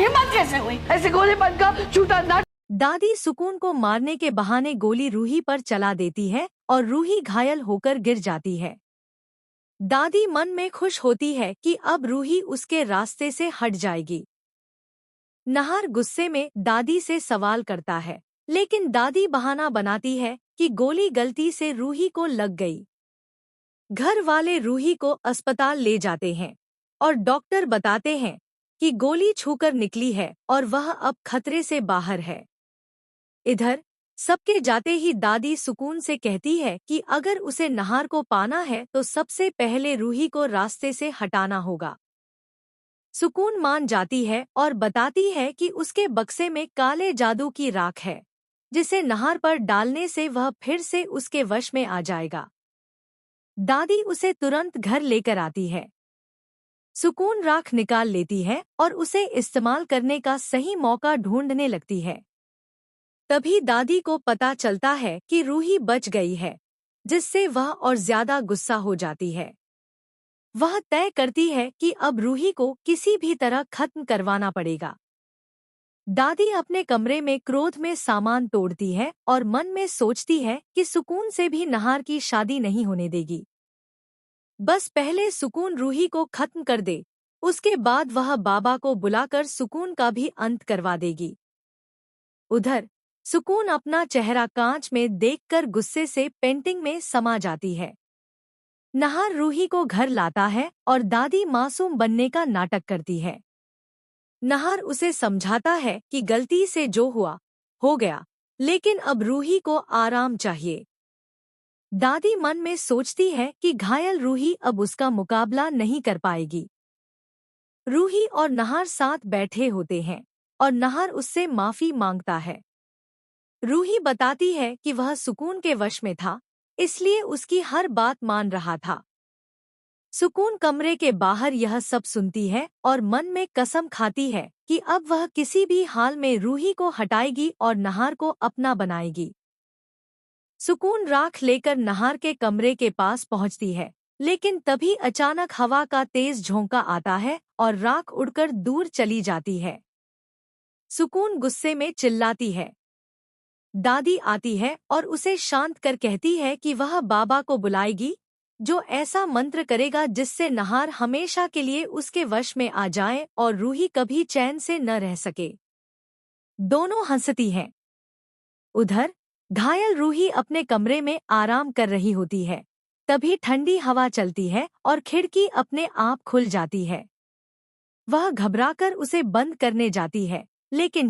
हिम्मत कैसे हुई ऐसे गोलेपन का झूठा नाटक। दादी सुकून को मारने के बहाने गोली रूही पर चला देती है और रूही घायल होकर गिर जाती है। दादी मन में खुश होती है कि अब रूही उसके रास्ते से हट जाएगी। नहार गुस्से में दादी से सवाल करता है, लेकिन दादी बहाना बनाती है कि गोली गलती से रूही को लग गई। घर वाले रूही को अस्पताल ले जाते हैं और डॉक्टर बताते हैं कि गोली छूकर निकली है और वह अब खतरे से बाहर है। इधर सबके जाते ही दादी सुकून से कहती है कि अगर उसे नहार को पाना है तो सबसे पहले रूही को रास्ते से हटाना होगा। सुकून मान जाती है और बताती है कि उसके बक्से में काले जादू की राख है, जिसे नहार पर डालने से वह फिर से उसके वश में आ जाएगा। दादी उसे तुरंत घर लेकर आती है। सुकून राख निकाल लेती है और उसे इस्तेमाल करने का सही मौका ढूंढने लगती है। तभी दादी को पता चलता है कि रूही बच गई है, जिससे वह और ज्यादा गुस्सा हो जाती है। वह तय करती है कि अब रूही को किसी भी तरह खत्म करवाना पड़ेगा। दादी अपने कमरे में क्रोध में सामान तोड़ती है और मन में सोचती है कि सुकून से भी नहार की शादी नहीं होने देगी। बस पहले सुकून रूही को खत्म कर दे, उसके बाद वह बाबा को बुलाकर सुकून का भी अंत करवा देगी। उधर सुकून अपना चेहरा कांच में देखकर गुस्से से पेंटिंग में समा जाती है। नहार रूही को घर लाता है और दादी मासूम बनने का नाटक करती है। नहार उसे समझाता है कि गलती से जो हुआ हो गया, लेकिन अब रूही को आराम चाहिए। दादी मन में सोचती है कि घायल रूही अब उसका मुकाबला नहीं कर पाएगी। रूही और नहार साथ बैठे होते हैं और नहार उससे माफी मांगता है। रूही बताती है कि वह सुकून के वश में था, इसलिए उसकी हर बात मान रहा था। सुकून कमरे के बाहर यह सब सुनती है और मन में कसम खाती है कि अब वह किसी भी हाल में रूही को हटाएगी और नहार को अपना बनाएगी। सुकून राख लेकर नहार के कमरे के पास पहुंचती है, लेकिन तभी अचानक हवा का तेज झोंका आता है और राख उड़कर दूर चली जाती है। सुकून गुस्से में चिल्लाती है। दादी आती है और उसे शांत कर कहती है कि वह बाबा को बुलाएगी, जो ऐसा मंत्र करेगा जिससे नहार हमेशा के लिए उसके वश में आ जाए और रूही कभी चैन से न रह सके। दोनों हंसती हैं। उधर घायल रूही अपने कमरे में आराम कर रही होती है। तभी ठंडी हवा चलती है और खिड़की अपने आप खुल जाती है। वह घबराकर उसे बंद करने जाती है, लेकिन